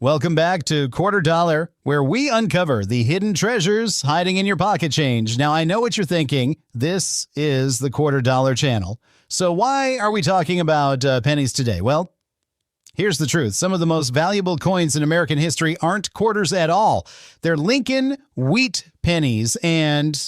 Welcome back to Quarter Dollar, where we uncover the hidden treasures hiding in your pocket change. Now, I know what you're thinking. This is the Quarter Dollar channel. So why are we talking about pennies today? Well, here's the truth. Some of the most valuable coins in American history aren't quarters at all. They're Lincoln Wheat Pennies, and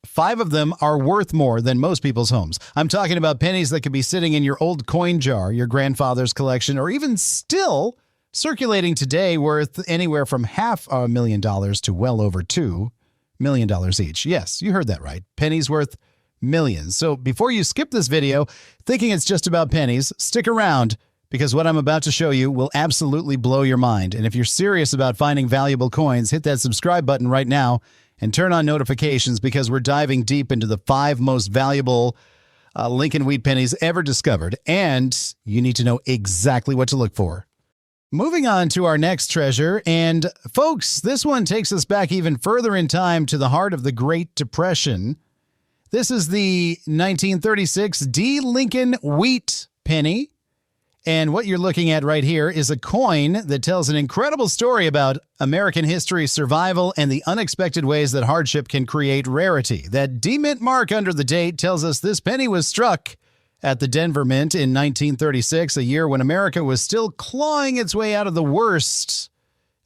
5 of them are worth more than most people's homes. I'm talking about pennies that could be sitting in your old coin jar, your grandfather's collection, or even still circulating today, worth anywhere from $500,000 to well over $2 million each. Yes, you heard that right. Pennies worth millions. So before you skip this video thinking it's just about pennies, stick around because what I'm about to show you will absolutely blow your mind. And if you're serious about finding valuable coins, hit that subscribe button right now and turn on notifications because we're diving deep into the 5 most valuable Lincoln Wheat Pennies ever discovered. And you need to know exactly what to look for. Moving on to our next treasure, and folks, this one takes us back even further in time to the heart of the Great Depression. This is the 1936 D. Lincoln Wheat Penny, and what you're looking at right here is a coin that tells an incredible story about American history, survival, and the unexpected ways that hardship can create rarity. That D-Mint mark under the date tells us this penny was struck at the Denver Mint in 1936, a year when America was still clawing its way out of the worst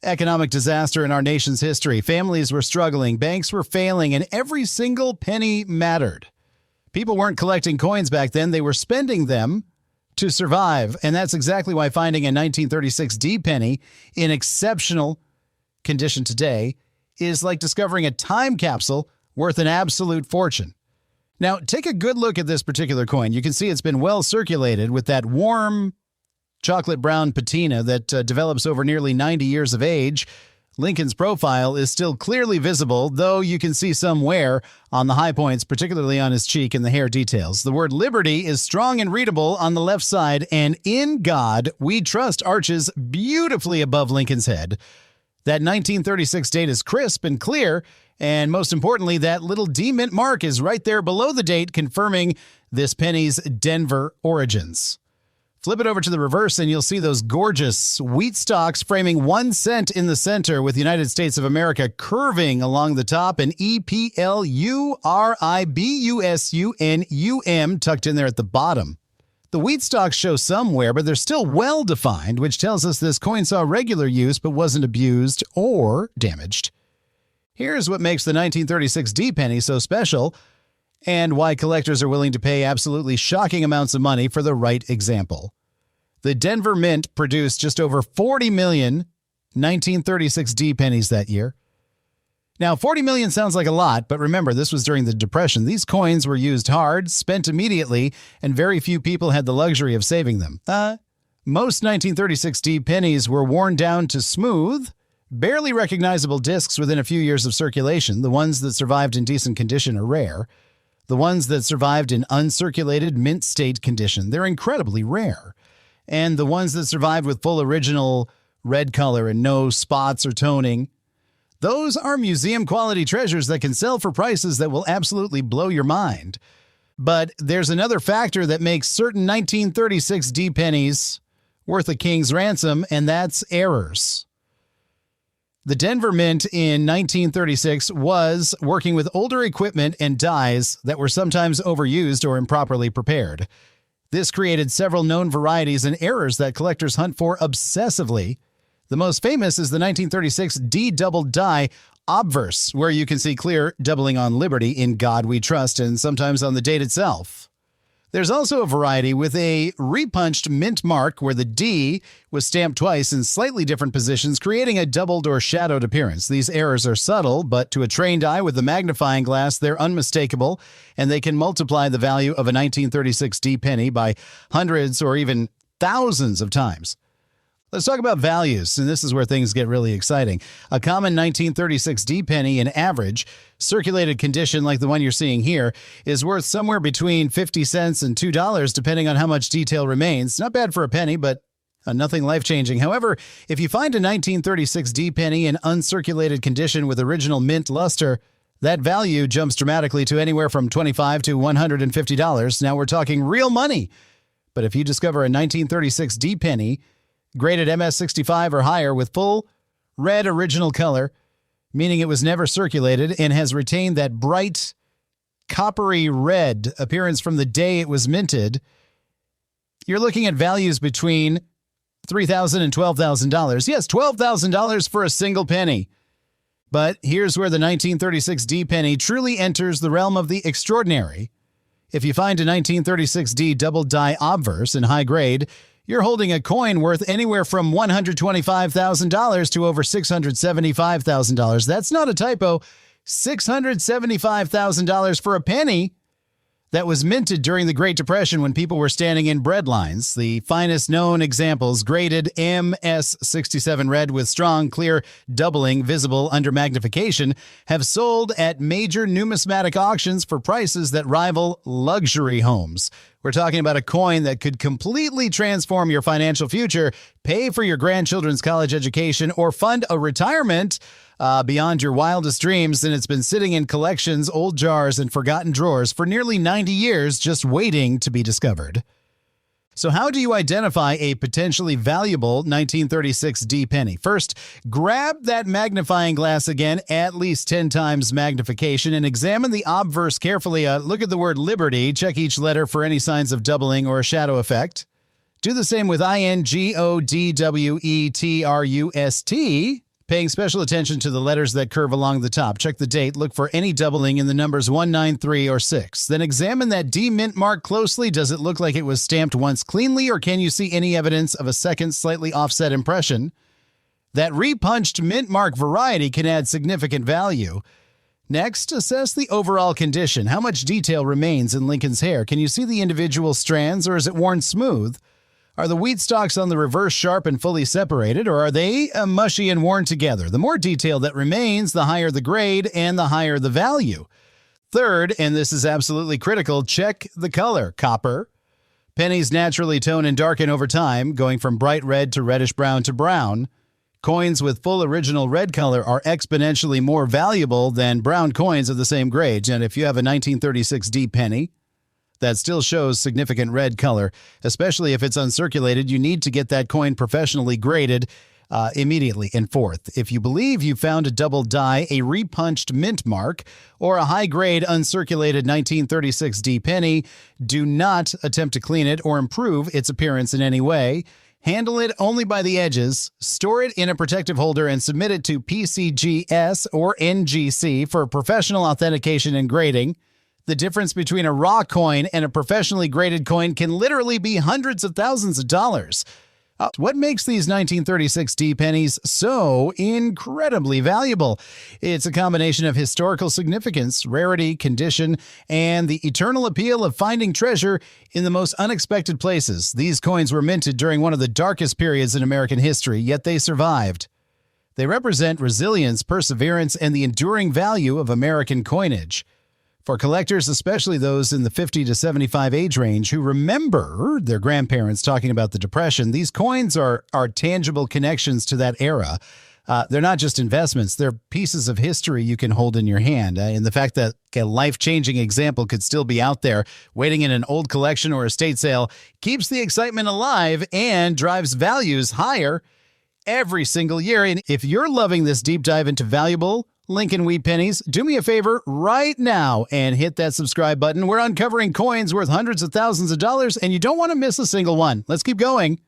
economic disaster in our nation's history. Families were struggling, banks were failing, and every single penny mattered. People weren't collecting coins back then, they were spending them to survive. And that's exactly why finding a 1936 D penny in exceptional condition today is like discovering a time capsule worth an absolute fortune. Now, take a good look at this particular coin. You can see it's been well circulated with that warm chocolate brown patina that develops over nearly 90 years of age. Lincoln's profile is still clearly visible, though you can see some wear on the high points, particularly on his cheek and the hair details. The word Liberty is strong and readable on the left side, and In God We Trust arches beautifully above Lincoln's head. That 1936 date is crisp and clear, and most importantly, that little D-Mint mark is right there below the date, confirming this penny's Denver origins. Flip it over to the reverse, and you'll see those gorgeous wheat stalks framing 1 cent in the center with the United States of America curving along the top and EPLURIBUSUNUM tucked in there at the bottom. The wheat stalks show some wear, but they're still well-defined, which tells us this coin saw regular use but wasn't abused or damaged. Here's what makes the 1936 D penny so special and why collectors are willing to pay absolutely shocking amounts of money for the right example. The Denver Mint produced just over 40 million 1936 D pennies that year. Now, 40 million sounds like a lot, but remember, this was during the Depression. These coins were used hard, spent immediately, and very few people had the luxury of saving them. Most 1936 D pennies were worn down to smooth, barely recognizable discs within a few years of circulation. The ones that survived in decent condition are rare. The ones that survived in uncirculated mint state condition, they're incredibly rare. And the ones that survived with full original red color and no spots or toning, those are museum quality treasures that can sell for prices that will absolutely blow your mind. But there's another factor that makes certain 1936 D pennies worth a king's ransom, and that's errors. The Denver Mint in 1936 was working with older equipment and dies that were sometimes overused or improperly prepared. This created several known varieties and errors that collectors hunt for obsessively. The most famous is the 1936 D double die Obverse, where you can see clear doubling on Liberty, In God We Trust, and sometimes on the date itself. There's also a variety with a repunched mint mark where the D was stamped twice in slightly different positions, creating a doubled or shadowed appearance. These errors are subtle, but to a trained eye with a magnifying glass, they're unmistakable, and they can multiply the value of a 1936 D penny by hundreds or even thousands of times. Let's talk about values, and this is where things get really exciting. A common 1936 D penny in average, circulated condition like the one you're seeing here, is worth somewhere between 50 cents and $2 depending on how much detail remains. Not bad for a penny, but nothing life-changing. However, if you find a 1936 D penny in uncirculated condition with original mint luster, that value jumps dramatically to anywhere from $25 to $150. Now we're talking real money. But if you discover a 1936 D penny graded MS65 or higher with full red original color, meaning it was never circulated and has retained that bright, coppery red appearance from the day it was minted, you're looking at values between $3,000 and $12,000. Yes, $12,000 for a single penny. But here's where the 1936D penny truly enters the realm of the extraordinary. If you find a 1936D double die obverse in high grade, you're holding a coin worth anywhere from $125,000 to over $675,000. That's not a typo. $675,000 for a penny that was minted during the Great Depression when people were standing in bread lines. The finest known examples, graded MS67 red with strong, clear doubling visible under magnification, have sold at major numismatic auctions for prices that rival luxury homes. We're talking about a coin that could completely transform your financial future, pay for your grandchildren's college education, or fund a retirement beyond your wildest dreams, and it's been sitting in collections, old jars, and forgotten drawers for nearly 90 years just waiting to be discovered. So how do you identify a potentially valuable 1936D penny? First, grab that magnifying glass again, at least 10 times magnification, and examine the obverse carefully. Look at the word Liberty, check each letter for any signs of doubling or a shadow effect. Do the same with INGODWETRUST, paying special attention to the letters that curve along the top. Check the date. Look for any doubling in the numbers 1, 9, 3, or 6. Then examine that D mint mark closely. Does it look like it was stamped once cleanly, or can you see any evidence of a second slightly offset impression? That repunched mint mark variety can add significant value. Next, assess the overall condition. How much detail remains in Lincoln's hair? Can you see the individual strands, or is it worn smooth? Are the wheat stalks on the reverse sharp and fully separated, or are they mushy and worn together? The more detail that remains, the higher the grade and the higher the value. Third, and this is absolutely critical, check the color. Copper. Pennies naturally tone and darken over time, going from bright red to reddish brown to brown. Coins with full original red color are exponentially more valuable than brown coins of the same grade. And if you have a 1936D penny that still shows significant red color, especially if it's uncirculated, you need to get that coin professionally graded immediately. And fourth, if you believe you found a double die, a repunched mint mark, or a high-grade uncirculated 1936D penny, do not attempt to clean it or improve its appearance in any way. Handle it only by the edges, store it in a protective holder, and submit it to PCGS or NGC for professional authentication and grading. The difference between a raw coin and a professionally graded coin can literally be hundreds of thousands of dollars. What makes these 1936D pennies so incredibly valuable? It's a combination of historical significance, rarity, condition, and the eternal appeal of finding treasure in the most unexpected places. These coins were minted during one of the darkest periods in American history, yet they survived. They represent resilience, perseverance, and the enduring value of American coinage. For collectors, especially those in the 50 to 75 age range who remember their grandparents talking about the Depression, these coins are tangible connections to that era. They're not just investments. They're pieces of history you can hold in your hand. And the fact that a life-changing example could still be out there waiting in an old collection or estate sale keeps the excitement alive and drives values higher every single year. And if you're loving this deep dive into valuable Lincoln Wheat Pennies, do me a favor right now and hit that subscribe button. We're uncovering coins worth hundreds of thousands of dollars, and you don't want to miss a single one. Let's keep going.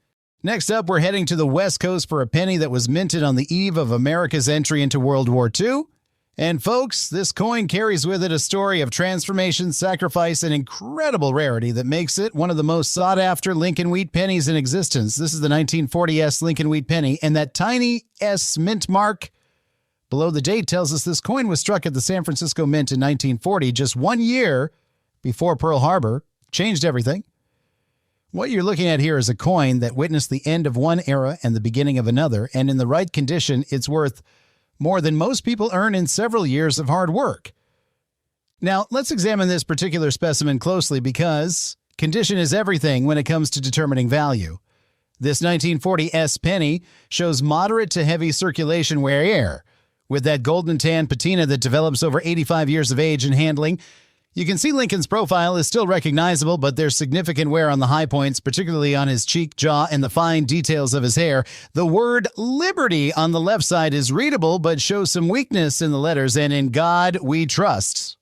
Next up, we're heading to the West Coast for a penny that was minted on the eve of America's entry into World War II. And folks, this coin carries with it a story of transformation, sacrifice, and incredible rarity that makes it one of the most sought-after Lincoln Wheat Pennies in existence. This is the 1940S Lincoln Wheat Penny, and that tiny S mint mark below the date tells us this coin was struck at the San Francisco Mint in 1940, just 1 year before Pearl Harbor. Changed everything. What you're looking at here is a coin that witnessed the end of one era and the beginning of another, and in the right condition, it's worth more than most people earn in several years of hard work. Now, let's examine this particular specimen closely because condition is everything when it comes to determining value. This 1940S penny shows moderate to heavy circulation wear, with that golden tan patina that develops over 85 years of age and handling. You can see Lincoln's profile is still recognizable, but there's significant wear on the high points, particularly on his cheek, jaw, and the fine details of his hair. The word Liberty on the left side is readable, but shows some weakness in the letters, and in God we trust.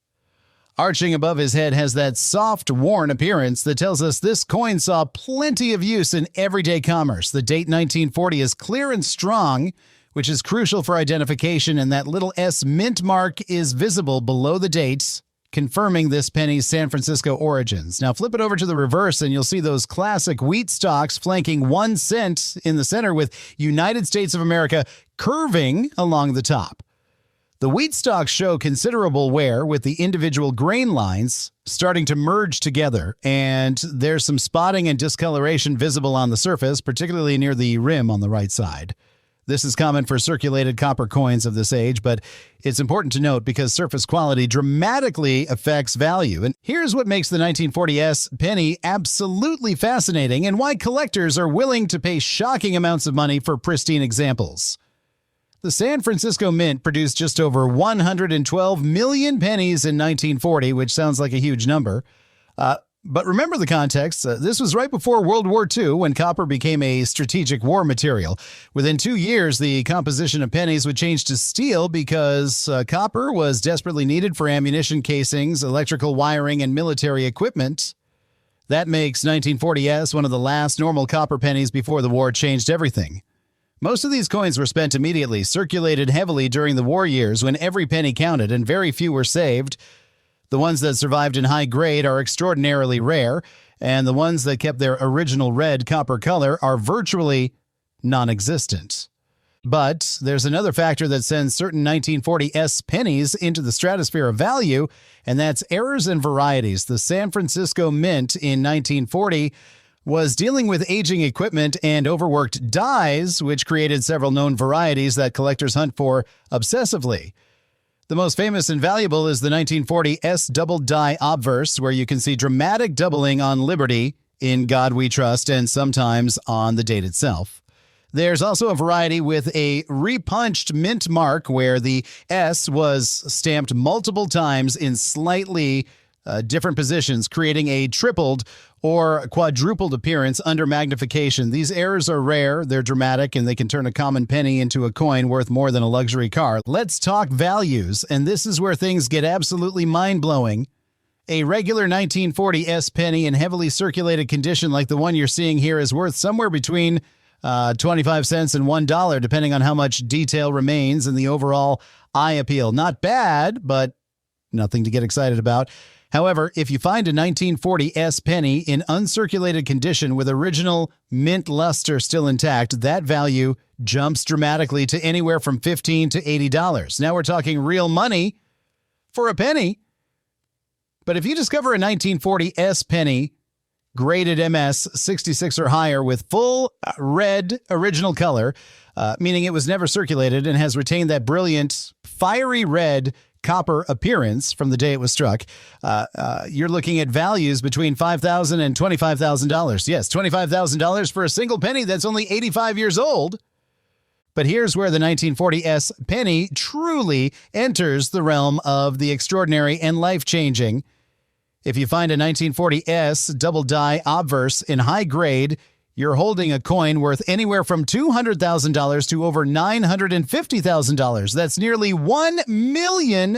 Arching above his head has that soft, worn appearance that tells us this coin saw plenty of use in everyday commerce. The date 1940 is clear and strong, which is crucial for identification, and that little S mint mark is visible below the date, confirming this penny's San Francisco origins. Now flip it over to the reverse and you'll see those classic wheat stalks flanking 1 cent in the center with United States of America curving along the top. The wheat stalks show considerable wear with the individual grain lines starting to merge together, and there's some spotting and discoloration visible on the surface, particularly near the rim on the right side. This is common for circulated copper coins of this age, but it's important to note because surface quality dramatically affects value. And here's what makes the 1940s penny absolutely fascinating and why collectors are willing to pay shocking amounts of money for pristine examples. The San Francisco Mint produced just over 112 million pennies in 1940, which sounds like a huge number. But remember the context. This was right before World War II when copper became a strategic war material. Within 2 years, the composition of pennies would change to steel because copper was desperately needed for ammunition casings, electrical wiring, and military equipment. That makes 1940s one of the last normal copper pennies before the war changed everything. Most of these coins were spent immediately, circulated heavily during the war years when every penny counted and very few were saved. The ones that survived in high grade are extraordinarily rare, and the ones that kept their original red copper color are virtually non-existent. But there's another factor that sends certain 1940s pennies into the stratosphere of value, and that's errors and varieties. The San Francisco Mint in 1940 was dealing with aging equipment and overworked dies, which created several known varieties that collectors hunt for obsessively. The most famous and valuable is the 1940 S double die Obverse, where you can see dramatic doubling on Liberty, in God we trust, and sometimes on the date itself. There's also a variety with a repunched mint mark where the S was stamped multiple times in slightly different positions, creating a tripled or quadrupled appearance under magnification. These errors are rare, they're dramatic, and they can turn a common penny into a coin worth more than a luxury car. Let's talk values, and this is where things get absolutely mind-blowing. A regular 1940 S penny in heavily circulated condition like the one you're seeing here is worth somewhere between 25 cents and $1, depending on how much detail remains and the overall eye appeal. Not bad, but nothing to get excited about. However, if you find a 1940 S penny in uncirculated condition with original mint luster still intact, that value jumps dramatically to anywhere from $15 to $80. Now we're talking real money for a penny. But if you discover a 1940 S penny graded MS 66 or higher with full red original color, meaning it was never circulated and has retained that brilliant fiery red copper appearance from the day it was struck, you're looking at values between $5,000 and $25,000. Yes, $25,000 for a single penny that's only 85 years old. But here's where the 1940 S penny truly enters the realm of the extraordinary and life-changing. If you find a 1940 S double die Obverse in high grade, you're holding a coin worth anywhere from $200,000 to over $950,000. That's nearly $1 million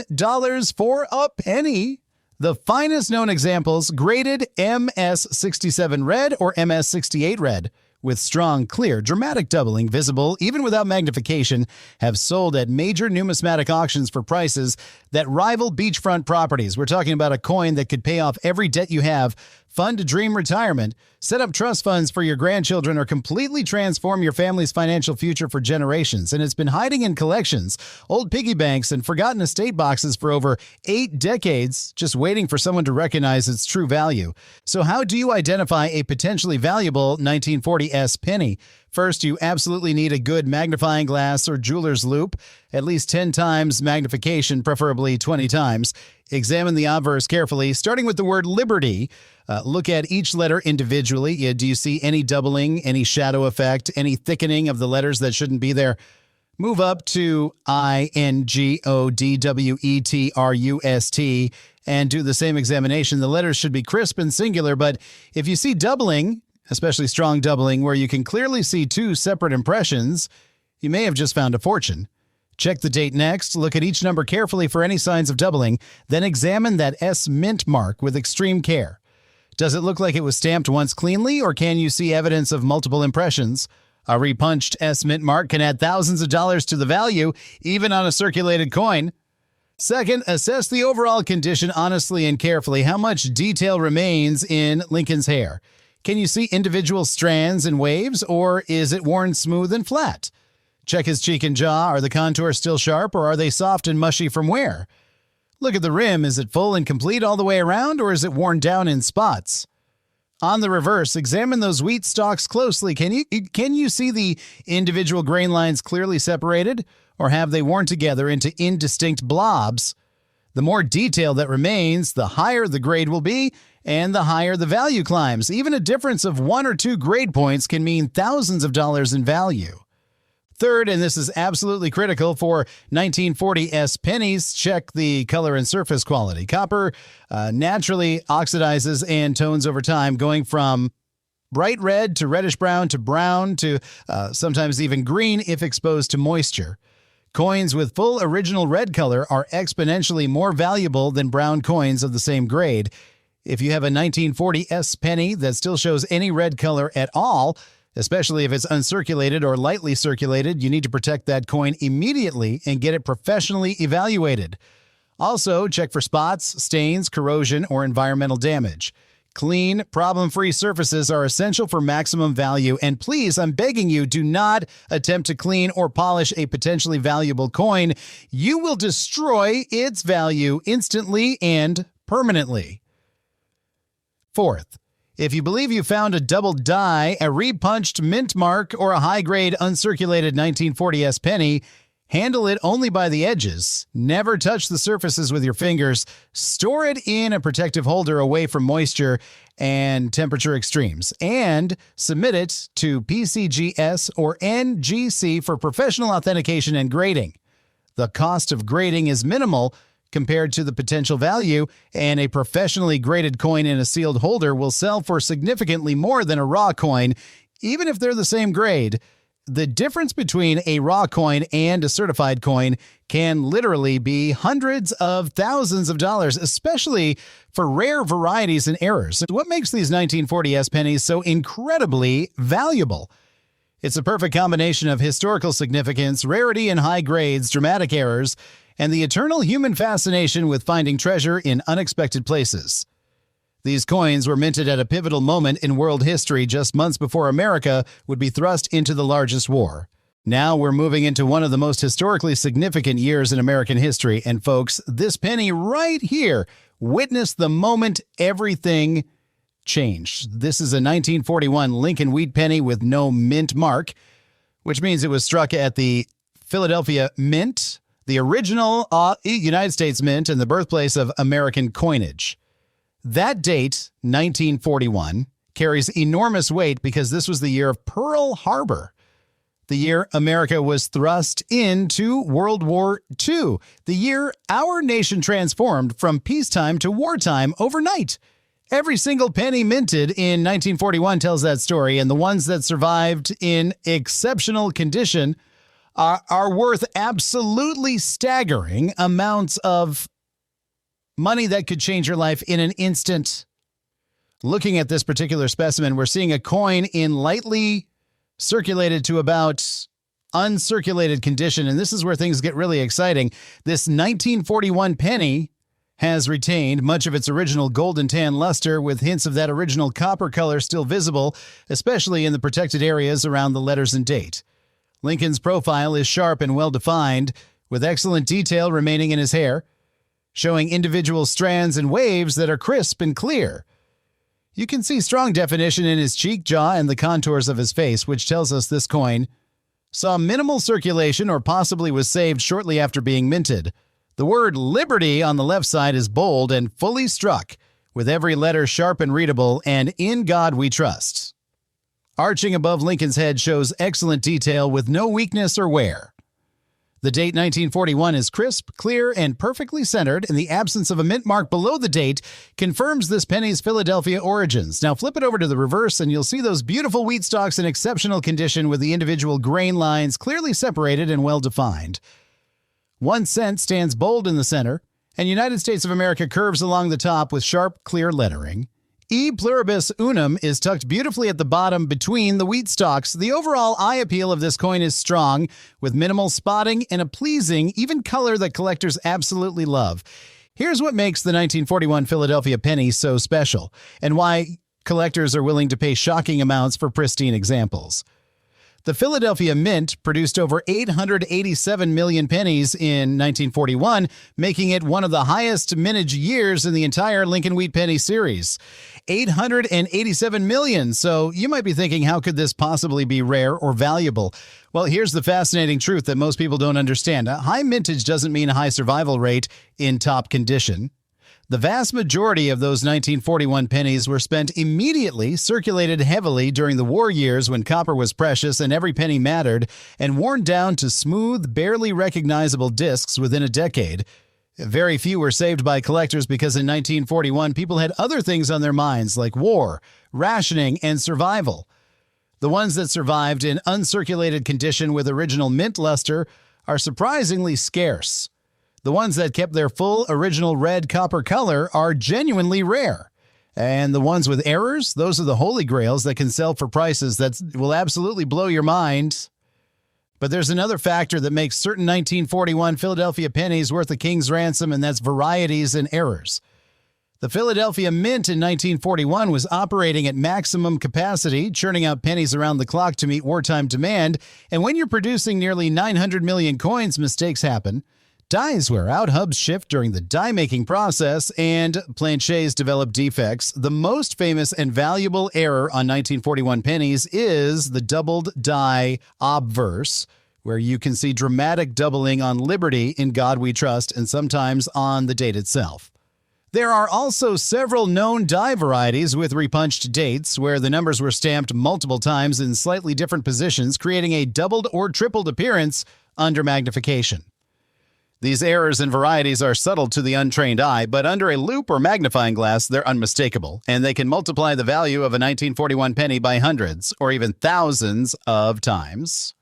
for a penny. The finest known examples, graded MS67 red or MS68 red, with strong, clear, dramatic doubling visible even without magnification, have sold at major numismatic auctions for prices that rival beachfront properties. We're talking about a coin that could pay off every debt you have, fund a dream retirement, set up trust funds for your grandchildren, or completely transform your family's financial future for generations. And it's been hiding in collections, old piggy banks, and forgotten estate boxes for over 8 decades, just waiting for someone to recognize its true value. So how do you identify a potentially valuable 1940 S penny? First, you absolutely need a good magnifying glass or jeweler's loupe, at least 10 times magnification, preferably 20 times. Examine the obverse carefully, starting with the word Liberty. Look at each letter individually. Do you see any doubling, any shadow effect, any thickening of the letters that shouldn't be there? Move up to INGODWETRUST and do the same examination, the letters should be crisp and singular. But if you see doubling, especially strong doubling, where you can clearly see two separate impressions, you may have just found a fortune. Check the date next, look at each number carefully for any signs of doubling, then examine that S mint mark with extreme care. Does it look like it was stamped once cleanly, or can you see evidence of multiple impressions? A repunched S mint mark can add thousands of dollars to the value, even on a circulated coin. Second, assess the overall condition honestly and carefully. How much detail remains in Lincoln's hair? Can you see individual strands and waves, or is it worn smooth and flat? Check his cheek and jaw. Are the contours still sharp, or are they soft and mushy from wear? Look at the rim. Is it full and complete all the way around, or is it worn down in spots? On the reverse, examine those wheat stalks closely. Can you see the individual grain lines clearly separated, or have they worn together into indistinct blobs? The more detail that remains, the higher the grade will be, and the higher the value climbs. Even a difference of 1 or 2 grade points can mean thousands of dollars in value. Third, and this is absolutely critical for 1940 S pennies, check the color and surface quality. Copper naturally oxidizes and tones over time, going from bright red to reddish brown to sometimes even green if exposed to moisture. Coins with full original red color are exponentially more valuable than brown coins of the same grade. If you have a 1940 S penny that still shows any red color at all, especially if it's uncirculated or lightly circulated, you need to protect that coin immediately and get it professionally evaluated. Also, check for spots, stains, corrosion, or environmental damage. Clean, problem-free surfaces are essential for maximum value, and please, I'm begging you, do not attempt to clean or polish a potentially valuable coin. You will destroy its value instantly and permanently. Fourth, if you believe you found a double die, a repunched mint mark, or a high-grade uncirculated 1940 S penny, handle it only by the edges. Never touch the surfaces with your fingers. Store it in a protective holder away from moisture and temperature extremes. And submit it to PCGS or NGC for professional authentication and grading. The cost of grading is minimal compared to the potential value, and a professionally graded coin in a sealed holder will sell for significantly more than a raw coin, even if they're the same grade. The difference between a raw coin and a certified coin can literally be hundreds of thousands of dollars, especially for rare varieties and errors. What makes these 1940 S pennies so incredibly valuable? It's a perfect combination of historical significance, rarity and high grades, dramatic errors, and the eternal human fascination with finding treasure in unexpected places. These coins were minted at a pivotal moment in world history just months before America would be thrust into the largest war. Now we're moving into one of the most historically significant years in American history, and folks, this penny right here witnessed the moment everything changed. This is a 1941 Lincoln Wheat Penny with no mint mark, which means it was struck at the Philadelphia Mint, the original United States Mint, and the birthplace of American coinage. That date, 1941, carries enormous weight because this was the year of Pearl Harbor, the year America was thrust into World War II, the year our nation transformed from peacetime to wartime overnight. Every single penny minted in 1941 tells that story, and the ones that survived in exceptional condition are worth absolutely staggering amounts of money that could change your life in an instant. Looking at this particular specimen, we're seeing a coin in lightly circulated to about uncirculated condition, and this is where things get really exciting. This 1941 penny has retained much of its original golden tan luster, with hints of that original copper color still visible, especially in the protected areas around the letters and date. Lincoln's profile is sharp and well-defined, with excellent detail remaining in his hair, showing individual strands and waves that are crisp and clear. You can see strong definition in his cheek, jaw, and the contours of his face, which tells us this coin saw minimal circulation or possibly was saved shortly after being minted. The word Liberty on the left side is bold and fully struck, with every letter sharp and readable, and In God We Trust. Arching above Lincoln's head shows excellent detail with no weakness or wear. The date 1941 is crisp, clear, and perfectly centered, and the absence of a mint mark below the date confirms this penny's Philadelphia origins. Now flip it over to the reverse, and you'll see those beautiful wheat stalks in exceptional condition with the individual grain lines clearly separated and well-defined. 1 cent stands bold in the center, and United States of America curves along the top with sharp, clear lettering. E pluribus unum is tucked beautifully at the bottom between the wheat stalks. The overall eye appeal of this coin is strong, with minimal spotting and a pleasing, even color that collectors absolutely love. Here's what makes the 1941 Philadelphia penny so special, and why collectors are willing to pay shocking amounts for pristine examples. The Philadelphia Mint produced over 887 million pennies in 1941, making it one of the highest mintage years in the entire Lincoln Wheat Penny series. 887 million. So you might be thinking, how could this possibly be rare or valuable? Well, here's the fascinating truth that most people don't understand. A high mintage doesn't mean a high survival rate in top condition. The vast majority of those 1941 pennies were spent immediately, circulated heavily during the war years when copper was precious and every penny mattered, and worn down to smooth, barely recognizable discs within a decade. Very few were saved by collectors because in 1941 people had other things on their minds like war, rationing, and survival. The ones that survived in uncirculated condition with original mint luster are surprisingly scarce. The ones that kept their full original red copper color are genuinely rare. And the ones with errors, those are the holy grails that can sell for prices that will absolutely blow your mind. But there's another factor that makes certain 1941 Philadelphia pennies worth a king's ransom, and that's varieties and errors. The Philadelphia Mint in 1941 was operating at maximum capacity, churning out pennies around the clock to meet wartime demand, and when you're producing nearly 900 million coins, mistakes happen. Dies wear out, hubs shift during the die-making process, and planchets develop defects. The most famous and valuable error on 1941 pennies is the doubled die obverse, where you can see dramatic doubling on Liberty, In God We Trust, and sometimes on the date itself. There are also several known die varieties with repunched dates, where the numbers were stamped multiple times in slightly different positions, creating a doubled or tripled appearance under magnification. These errors and varieties are subtle to the untrained eye, but under a loupe or magnifying glass, they're unmistakable, and they can multiply the value of a 1941 penny by hundreds or even thousands of times.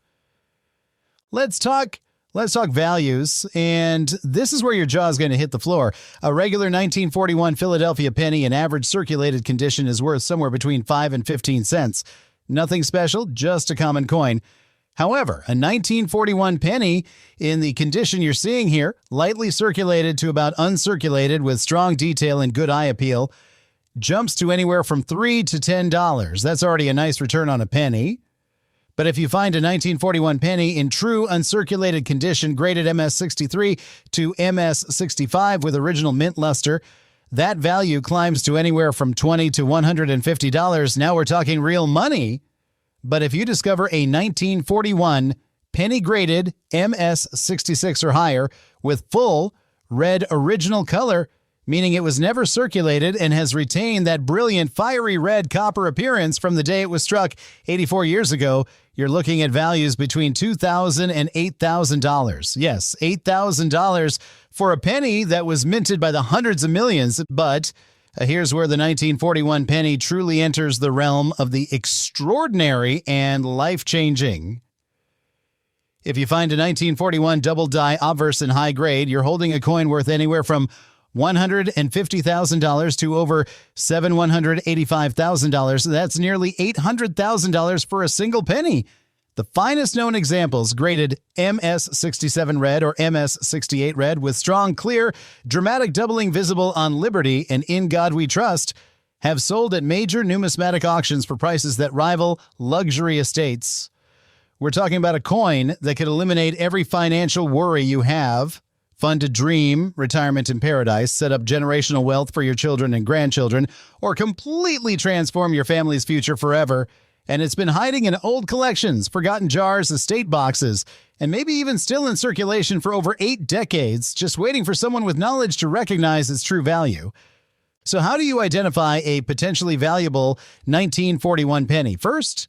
Let's talk values, and this is where your jaw is going to hit the floor. A regular 1941 Philadelphia penny in average circulated condition is worth somewhere between 5 and 15 cents. Nothing special, just a common coin. However, a 1941 penny in the condition you're seeing here, lightly circulated to about uncirculated with strong detail and good eye appeal, jumps to anywhere from $3 to $10. That's already a nice return on a penny. But if you find a 1941 penny in true uncirculated condition, graded MS63 to MS65 with original mint luster, that value climbs to anywhere from $20 to $150. Now we're talking real money. But if you discover a 1941 penny graded MS66 or higher with full red original color, meaning it was never circulated and has retained that brilliant fiery red copper appearance from the day it was struck 84 years ago, you're looking at values between $2,000 and $8,000. Yes, $8,000 for a penny that was minted by the hundreds of millions, but here's where the 1941 penny truly enters the realm of the extraordinary and life-changing. If you find a 1941 double die obverse in high grade, you're holding a coin worth anywhere from $150,000 to over $785,000. That's nearly $800,000 for a single penny. The finest known examples, graded MS67 red or MS68 red with strong, clear, dramatic doubling visible on Liberty and In God We Trust, have sold at major numismatic auctions for prices that rival luxury estates. We're talking about a coin that could eliminate every financial worry you have, fund a dream, retirement in paradise, set up generational wealth for your children and grandchildren, or completely transform your family's future forever. And it's been hiding in old collections, forgotten jars, estate boxes, and maybe even still in circulation for over 8 decades, just waiting for someone with knowledge to recognize its true value. So how do you identify a potentially valuable 1941 penny? First,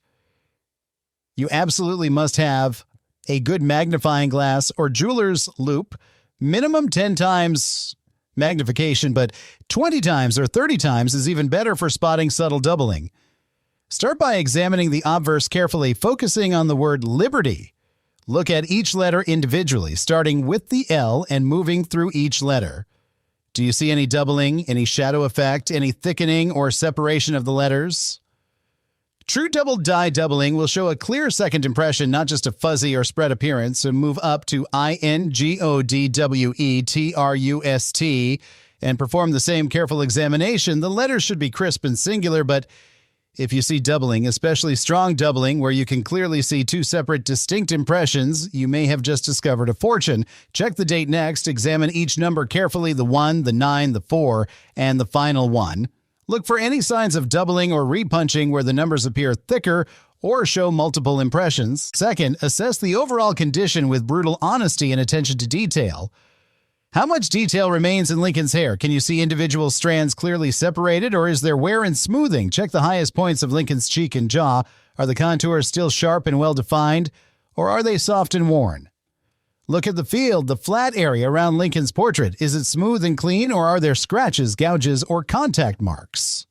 you absolutely must have a good magnifying glass, or jeweler's loupe. Minimum 10 times magnification, but 20 times or 30 times is even better for spotting subtle doubling. Start by examining the obverse carefully, focusing on the word liberty. Look at each letter individually, starting with the L and moving through each letter. Do you see any doubling, any shadow effect, any thickening or separation of the letters? True double die doubling will show a clear second impression, not just a fuzzy or spread appearance, and move up to INGODWETRUST and perform the same careful examination. The letters should be crisp and singular, but if you see doubling, especially strong doubling, where you can clearly see two separate distinct impressions, you may have just discovered a fortune. Check the date next, examine each number carefully, the 1, the 9, the 4, and the final 1. Look for any signs of doubling or repunching where the numbers appear thicker or show multiple impressions. Second, assess the overall condition with brutal honesty and attention to detail. How much detail remains in Lincoln's hair? Can you see individual strands clearly separated, or is there wear and smoothing? Check the highest points of Lincoln's cheek and jaw. Are the contours still sharp and well-defined, or are they soft and worn? Look at the field, the flat area around Lincoln's portrait. Is it smooth and clean, or are there scratches, gouges, or contact marks?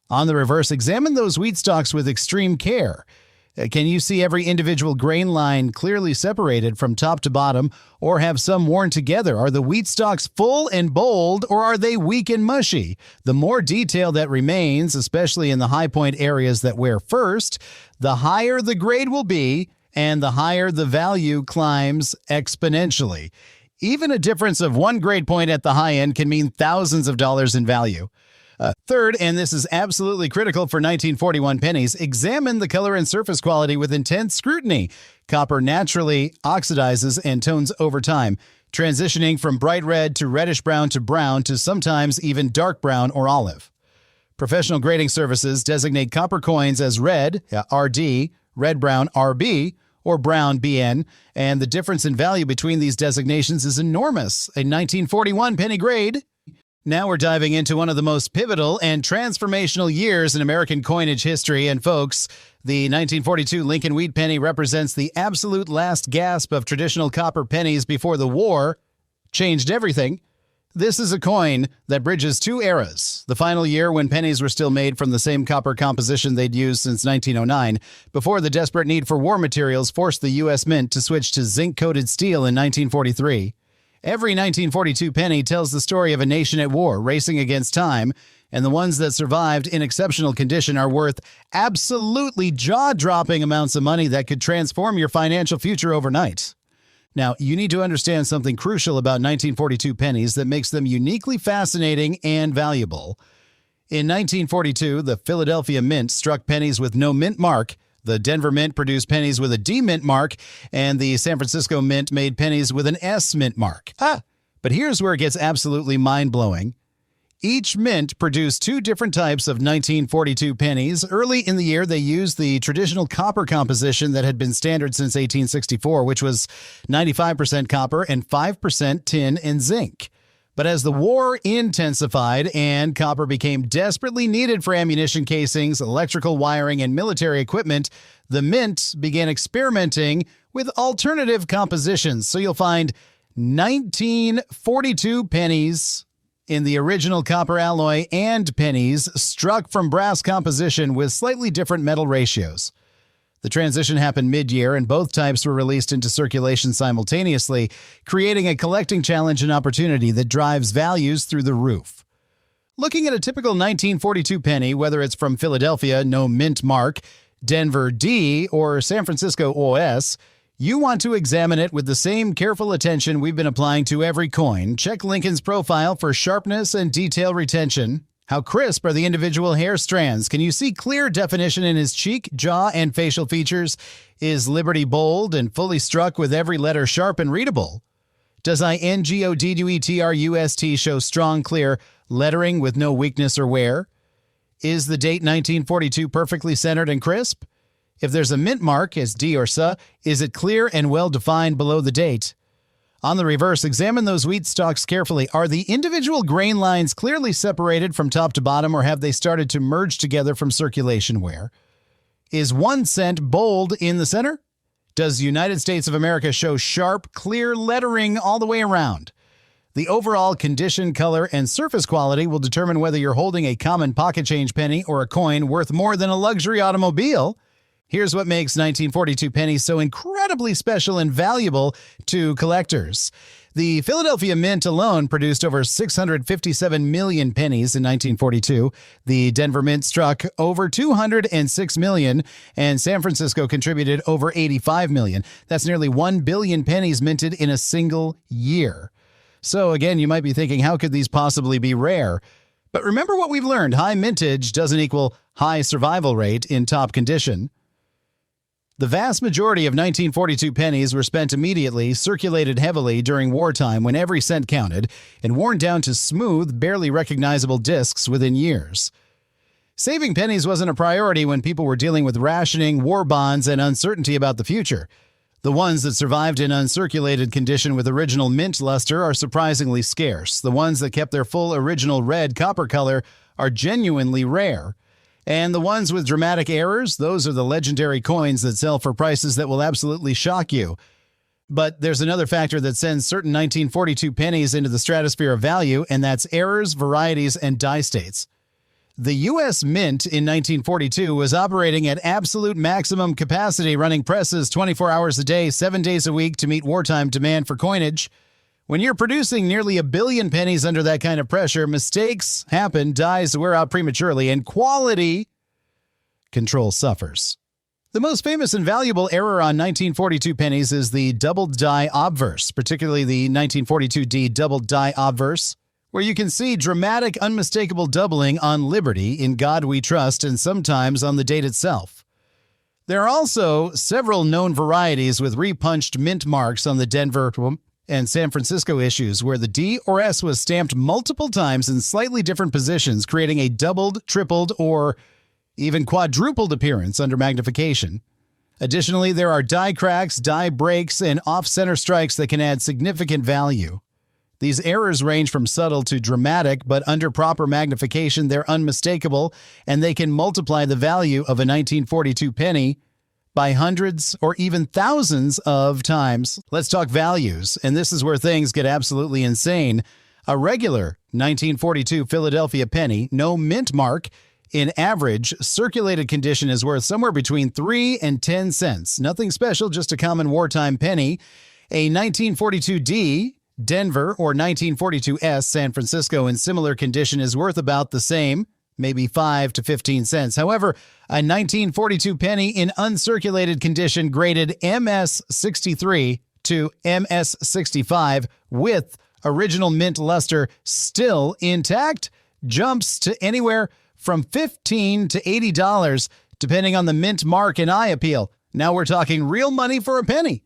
On the reverse, examine those wheat stalks with extreme care. Can you see every individual grain line clearly separated from top to bottom, or have some worn together? Are the wheat stalks full and bold, or are they weak and mushy? The more detail that remains, especially in the high point areas that wear first, the higher the grade will be, and the higher the value climbs exponentially. Even a difference of 1 grade point at the high end can mean thousands of dollars in value. Third, and this is absolutely critical for 1941 pennies, examine the color and surface quality with intense scrutiny. Copper naturally oxidizes and tones over time, transitioning from bright red to reddish brown to sometimes even dark brown or olive. Professional grading services designate copper coins as red, RD, red-brown, RB, or brown, BN, and the difference in value between these designations is enormous. A 1941 penny grade. Now we're diving into one of the most pivotal and transformational years in American coinage history. And folks, the 1942 Lincoln Wheat Penny represents the absolute last gasp of traditional copper pennies before the war changed everything. This is a coin that bridges 2 eras. The final year when pennies were still made from the same copper composition they'd used since 1909, before the desperate need for war materials forced the U.S. Mint to switch to zinc-coated steel in 1943. Every 1942 penny tells the story of a nation at war, racing against time, and the ones that survived in exceptional condition are worth absolutely jaw-dropping amounts of money that could transform your financial future overnight. Now, you need to understand something crucial about 1942 pennies that makes them uniquely fascinating and valuable. In 1942, the Philadelphia Mint struck pennies with no mint mark. The Denver Mint produced pennies with a D mint mark, and the San Francisco Mint made pennies with an S mint mark. But here's where it gets absolutely mind-blowing. Each mint produced 2 different types of 1942 pennies. Early in the year, they used the traditional copper composition that had been standard since 1864, which was 95% copper and 5% tin and zinc. But as the war intensified and copper became desperately needed for ammunition casings, electrical wiring, and military equipment, the Mint began experimenting with alternative compositions. So you'll find 1942 pennies in the original copper alloy and pennies struck from brass composition with slightly different metal ratios. The transition happened mid-year, and both types were released into circulation simultaneously, creating a collecting challenge and opportunity that drives values through the roof. Looking at a typical 1942 penny, whether it's from Philadelphia, no mint mark, Denver D, or San Francisco OS, you want to examine it with the same careful attention we've been applying to every coin. Check Lincoln's profile for sharpness and detail retention. How crisp are the individual hair strands? Can you see clear definition in his cheek, jaw, and facial features? Is Liberty bold and fully struck with every letter sharp and readable? Does INGODWETRUST show strong, clear lettering with no weakness or wear? Is the date 1942 perfectly centered and crisp? If there's a mint mark, as D or S, is it clear and well-defined below the date? On the reverse, examine those wheat stalks carefully. Are the individual grain lines clearly separated from top to bottom, or have they started to merge together from circulation wear? Is 1 cent bold in the center? Does United States of America show sharp, clear lettering all the way around? The overall condition, color, and surface quality will determine whether you're holding a common pocket change penny or a coin worth more than a luxury automobile. Here's what makes 1942 pennies so incredibly special and valuable to collectors. The Philadelphia Mint alone produced over 657 million pennies in 1942. The Denver Mint struck over 206 million, and San Francisco contributed over 85 million. That's nearly 1 billion pennies minted in a single year. So again, you might be thinking, how could these possibly be rare? But remember what we've learned. High mintage doesn't equal high survival rate in top condition. The vast majority of 1942 pennies were spent immediately, circulated heavily during wartime when every cent counted, and worn down to smooth, barely recognizable discs within years. Saving pennies wasn't a priority when people were dealing with rationing, war bonds, and uncertainty about the future. The ones that survived in uncirculated condition with original mint luster are surprisingly scarce. The ones that kept their full original red copper color are genuinely rare. And the ones with dramatic errors, those are the legendary coins that sell for prices that will absolutely shock you. But there's another factor that sends certain 1942 pennies into the stratosphere of value, and that's errors, varieties, and die states. The U.S. Mint in 1942 was operating at absolute maximum capacity, running presses 24 hours a day, 7 days a week to meet wartime demand for coinage. When you're producing nearly 1 billion pennies under that kind of pressure, mistakes happen, dies wear out prematurely, and quality control suffers. The most famous and valuable error on 1942 pennies is the double die obverse, particularly the 1942D double die obverse, where you can see dramatic, unmistakable doubling on Liberty, In God We Trust, and sometimes on the date itself. There are also several known varieties with repunched mint marks on the Denver and San Francisco issues where the D or S was stamped multiple times in slightly different positions, creating a doubled, tripled, or even quadrupled appearance under magnification. Additionally, there are die cracks, die breaks, and off-center strikes that can add significant value. These errors range from subtle to dramatic, but under proper magnification, they're unmistakable, and they can multiply the value of a 1942 penny by hundreds or even thousands of times. Let's talk values, and this is where things get absolutely insane. A regular 1942 Philadelphia penny, no mint mark, in average circulated condition is worth somewhere between 3 and 10 cents. Nothing special, just a common wartime penny. A 1942D Denver or 1942S San Francisco in similar condition is worth about the same, maybe 5 to 15 cents. However, a 1942 penny in uncirculated condition graded MS63 to MS65 with original mint luster still intact jumps to anywhere from $15 to $80 depending on the mint mark and eye appeal. Now we're talking real money for a penny.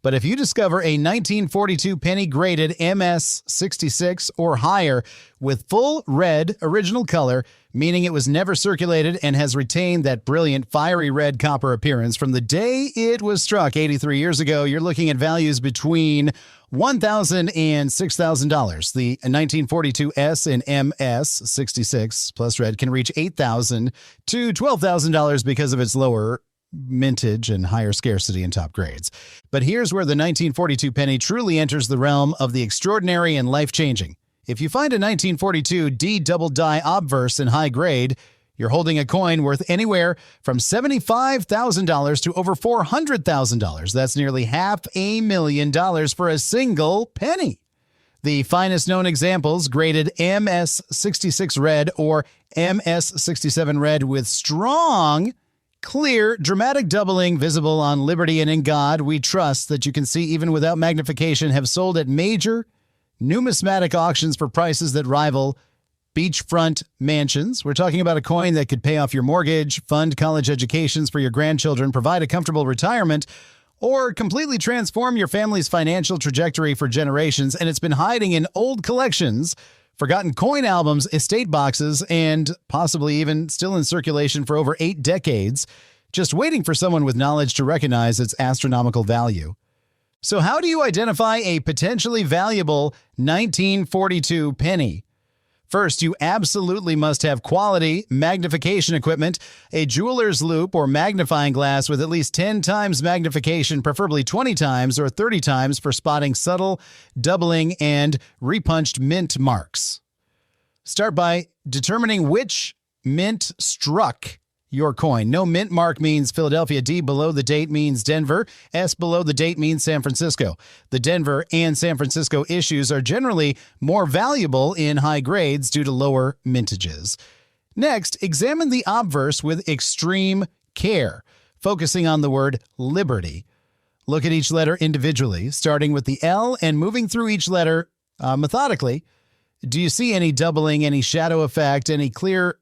But if you discover a 1942 penny graded MS66 or higher with full red original color, meaning it was never circulated and has retained that brilliant fiery red copper appearance from the day it was struck 83 years ago, you're looking at values between $1,000 and $6,000. The 1942S and MS66 plus red can reach $8,000 to $12,000 because of its lower mintage and higher scarcity in top grades. But here's where the 1942 penny truly enters the realm of the extraordinary and life-changing. If you find a 1942 D double die obverse in high grade, you're holding a coin worth anywhere from $75,000 to over $400,000. That's nearly $500,000 for a single penny. The finest known examples, graded MS66 red or MS67 red with strong, clear, dramatic doubling visible on Liberty and In God We Trust that you can see even without magnification, have sold at major numismatic auctions for prices that rival beachfront mansions. We're talking about a coin that could pay off your mortgage, fund college educations for your grandchildren, provide a comfortable retirement, or completely transform your family's financial trajectory for generations. And it's been hiding in old collections, forgotten coin albums, estate boxes, and possibly even still in circulation for over 8 decades, just waiting for someone with knowledge to recognize its astronomical value. So how do you identify a potentially valuable 1942 penny? First, you absolutely must have quality magnification equipment, a jeweler's loupe or magnifying glass with at least 10 times magnification, preferably 20 times or 30 times for spotting subtle, doubling, and repunched mint marks. Start by determining which mint struck your coin. No mint mark means Philadelphia. D below the date means Denver. S below the date means San Francisco. The Denver and San Francisco issues are generally more valuable in high grades due to lower mintages. Next, examine the obverse with extreme care, focusing on the word liberty. Look at each letter individually, starting with the L and moving through each letter methodically. Do you see any doubling, any shadow effect, any clear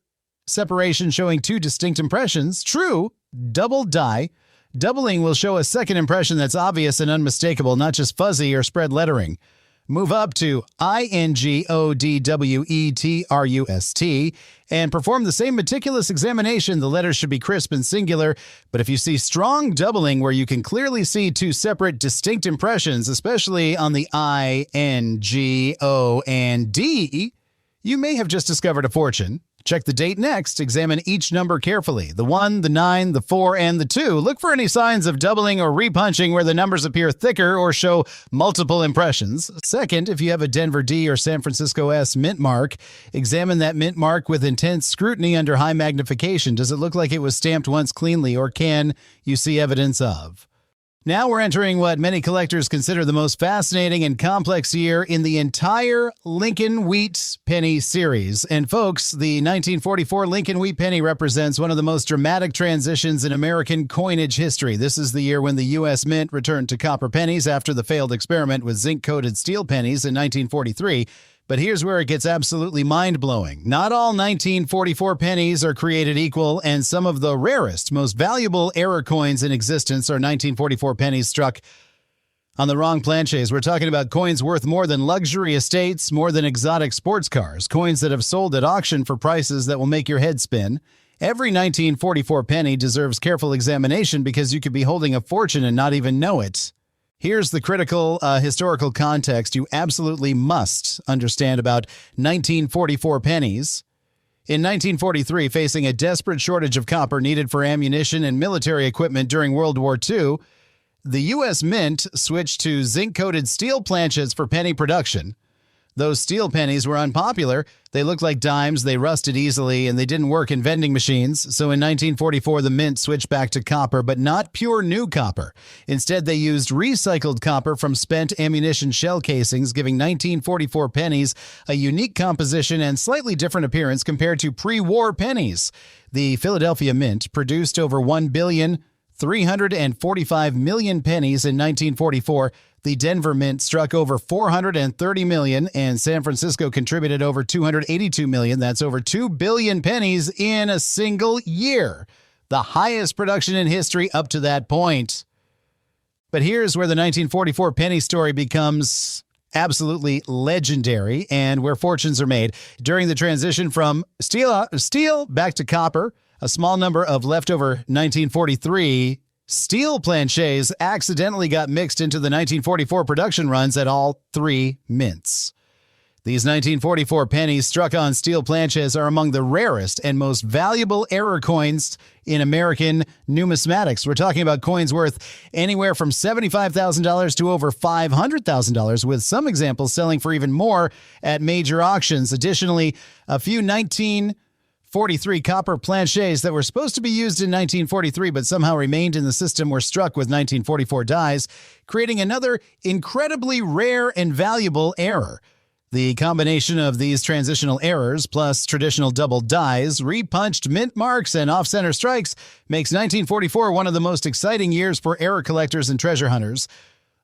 separation showing two distinct impressions? True. Double die. Doubling will show a second impression that's obvious and unmistakable, not just fuzzy or spread lettering. Move up to INGODWETRUST and perform the same meticulous examination. The letters should be crisp and singular, but if you see strong doubling where you can clearly see two separate distinct impressions, especially on the I, N, G, O, and D, you may have just discovered a fortune. Check the date next. Examine each number carefully. The 1, the 9, the 4, and the 2. Look for any signs of doubling or repunching where the numbers appear thicker or show multiple impressions. Second, if you have a Denver D or San Francisco S mint mark, examine that mint mark with intense scrutiny under high magnification. Does it look like it was stamped once cleanly, or can you see evidence of? Now we're entering what many collectors consider the most fascinating and complex year in the entire Lincoln Wheat Penny series. And folks, the 1944 Lincoln Wheat Penny represents one of the most dramatic transitions in American coinage history. This is the year when the U.S. Mint returned to copper pennies after the failed experiment with zinc-coated steel pennies in 1943. But here's where it gets absolutely mind-blowing. Not all 1944 pennies are created equal, and some of the rarest, most valuable error coins in existence are 1944 pennies struck on the wrong planches. We're talking about coins worth more than luxury estates, more than exotic sports cars, coins that have sold at auction for prices that will make your head spin. Every 1944 penny deserves careful examination because you could be holding a fortune and not even know it. Here's the critical historical context you absolutely must understand about 1944 pennies. In 1943, facing a desperate shortage of copper needed for ammunition and military equipment during World War II, the U.S. Mint switched to zinc-coated steel planches for penny production. Those steel pennies were unpopular. They looked like dimes, they rusted easily, and they didn't work in vending machines. So in 1944, the Mint switched back to copper, but not pure new copper. Instead, they used recycled copper from spent ammunition shell casings, giving 1944 pennies a unique composition and slightly different appearance compared to pre-war pennies. The Philadelphia Mint produced over 1,345,000,000 pennies in 1944. The Denver Mint struck over 430 million, and San Francisco contributed over 282 million. That's over 2 billion pennies in a single year, the highest production in history up to that point. But here's where the 1944 penny story becomes absolutely legendary and where fortunes are made. During the transition from steel back to copper, a small number of leftover 1943 steel planches accidentally got mixed into the 1944 production runs at all three mints. These 1944 pennies struck on steel planches are among the rarest and most valuable error coins in American numismatics. We're talking about coins worth anywhere from $75,000 to over $500,000, with some examples selling for even more at major auctions. Additionally, a few 1943 copper planches that were supposed to be used in 1943 but somehow remained in the system were struck with 1944 dies, creating another incredibly rare and valuable error. The combination of these transitional errors plus traditional double dies, repunched mint marks, and off-center strikes makes 1944 one of the most exciting years for error collectors and treasure hunters.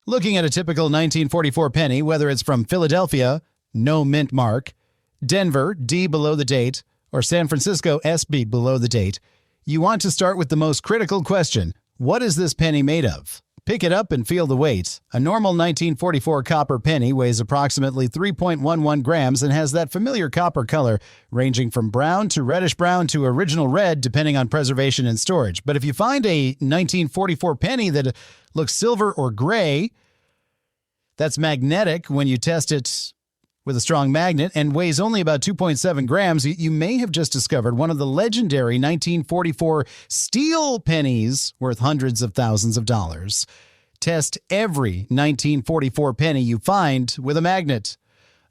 Looking at a typical 1944 penny, whether it's from Philadelphia, no mint mark, Denver, D below the date, or San Francisco, SB below the date, you want to start with the most critical question: what is this penny made of? Pick it up and feel the weight. A normal 1944 copper penny weighs approximately 3.11 grams and has that familiar copper color, ranging from brown to reddish brown to original red, depending on preservation and storage. But if you find a 1944 penny that looks silver or gray, that's magnetic when you test it With a strong magnet and weighs only about 2.7 grams, you may have just discovered one of the legendary 1944 steel pennies worth hundreds of thousands of dollars. Test every 1944 penny you find with a magnet.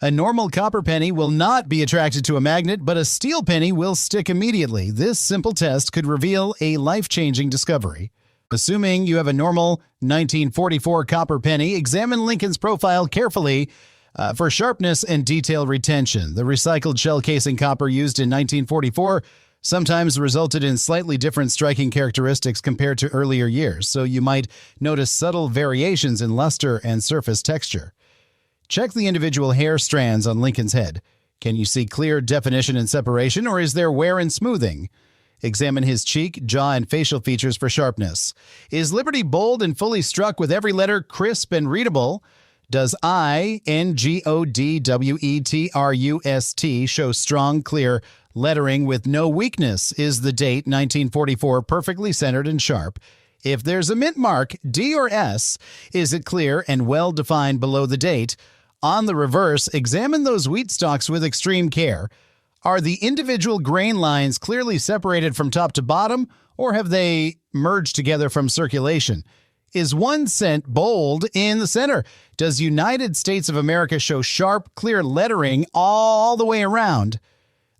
A normal copper penny will not be attracted to a magnet, but a steel penny will stick immediately. This simple test could reveal a life-changing discovery. Assuming you have a normal 1944 copper penny, examine Lincoln's profile carefully for sharpness and detail retention. The recycled shell casing copper used in 1944 sometimes resulted in slightly different striking characteristics compared to earlier years, so you might notice subtle variations in luster and surface texture. Check the individual hair strands on Lincoln's head. Can you see clear definition and separation, or is there wear and smoothing? Examine his cheek, jaw, and facial features for sharpness. Is Liberty bold and fully struck with every letter crisp and readable? Does INGODWETRUST show strong, clear lettering with no weakness? Is the date 1944 perfectly centered and sharp? If there's a mint mark, D or S, is it clear and well defined below the date? On the reverse, examine those wheat stalks with extreme care. Are the individual grain lines clearly separated from top to bottom, or have they merged together from circulation? Is 1 cent bold in the center? Does United States of America show sharp, clear lettering all the way around?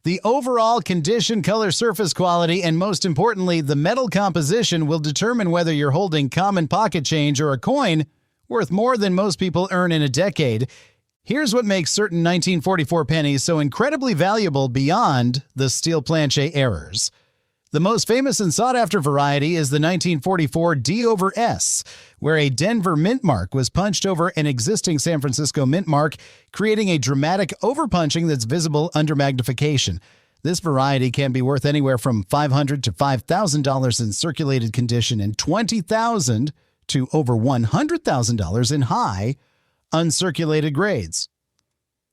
The overall condition, color, surface quality, and most importantly, the metal composition will determine whether you're holding common pocket change or a coin worth more than most people earn in a decade. Here's what makes certain 1944 pennies so incredibly valuable beyond the steel planche errors. The most famous and sought-after variety is the 1944 D over S, where a Denver mint mark was punched over an existing San Francisco mint mark, creating a dramatic overpunching that's visible under magnification. This variety can be worth anywhere from $500 to $5,000 in circulated condition and $20,000 to over $100,000 in high, uncirculated grades.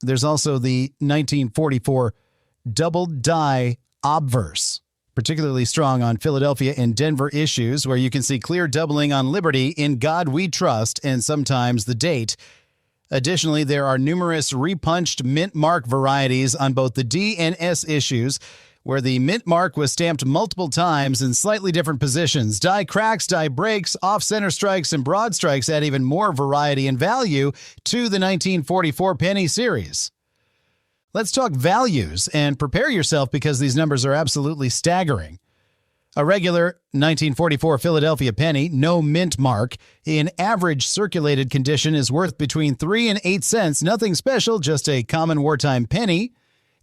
There's also the 1944 double die Obverse, particularly strong on Philadelphia and Denver issues, where you can see clear doubling on Liberty, In God We Trust, and sometimes the date. Additionally, there are numerous repunched mint mark varieties on both the D and S issues, where the mint mark was stamped multiple times in slightly different positions. Die cracks, die breaks, off-center strikes, and broad strikes add even more variety and value to the 1944 penny series. Let's talk values, and prepare yourself because these numbers are absolutely staggering. A regular 1944 Philadelphia penny, no mint mark, in average circulated condition is worth between 3 and 8 cents. Nothing special, just a common wartime penny.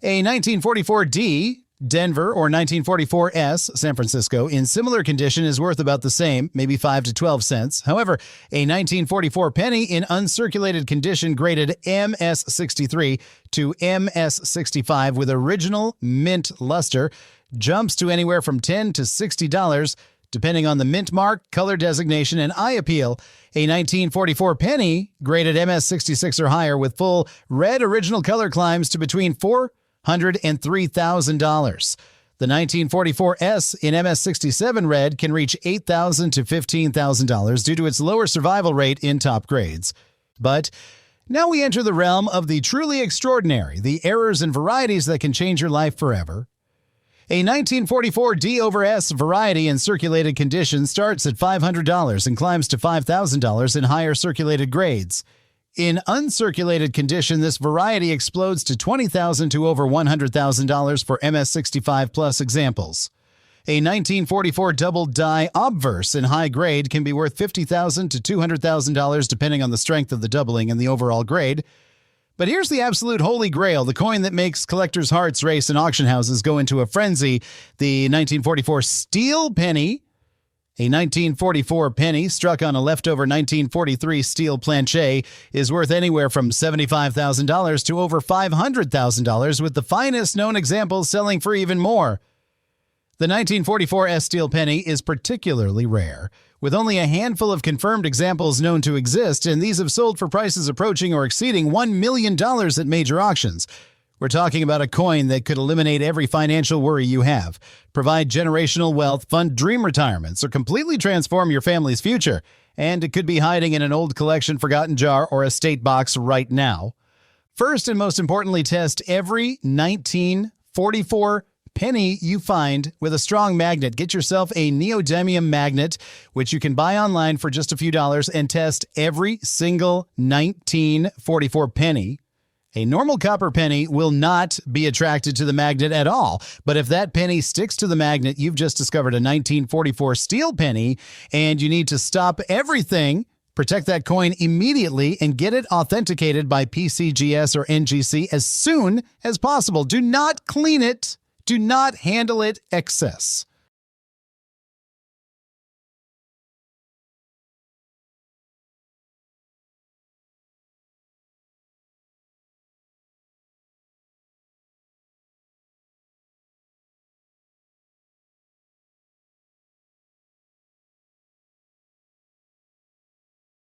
A 1944 D, Denver, or 1944 S, San Francisco, in similar condition is worth about the same, maybe 5 to 12 cents. However, a 1944 penny in uncirculated condition graded MS63 to MS65 with original mint luster jumps to anywhere from $10 to $60, depending on the mint mark, color designation, and eye appeal. A 1944 penny graded MS66 or higher with full red original color climbs to between $400 and $3,000. The 1944 S in MS67 red can reach $8,000 to $15,000 due to its lower survival rate in top grades. But now we enter the realm of the truly extraordinary, the errors and varieties that can change your life forever. A 1944 D over S variety in circulated condition starts at $500 and climbs to $5,000 in higher circulated grades. In uncirculated condition, this variety explodes to $20,000 to over $100,000 for MS65 plus examples. A 1944 double die Obverse in high grade can be worth $50,000 to $200,000 depending on the strength of the doubling and the overall grade. But here's the absolute holy grail, the coin that makes collectors' hearts race and auction houses go into a frenzy, the 1944 steel penny. A 1944 penny struck on a leftover 1943 steel planche is worth anywhere from $75,000 to over $500,000, with the finest known examples selling for even more. The 1944 S steel penny is particularly rare, with only a handful of confirmed examples known to exist, and these have sold for prices approaching or exceeding $1 million at major auctions. We're talking about a coin that could eliminate every financial worry you have, provide generational wealth, fund dream retirements, or completely transform your family's future. And it could be hiding in an old collection, forgotten jar, or estate box right now. First and most importantly, test every 1944 penny you find with a strong magnet. Get yourself a neodymium magnet, which you can buy online for just a few dollars, and test every single 1944 penny. A normal copper penny will not be attracted to the magnet at all. But if that penny sticks to the magnet, you've just discovered a 1944 steel penny, and you need to stop everything, protect that coin immediately, and get it authenticated by PCGS or NGC as soon as possible. Do not clean it. Do not handle it excess.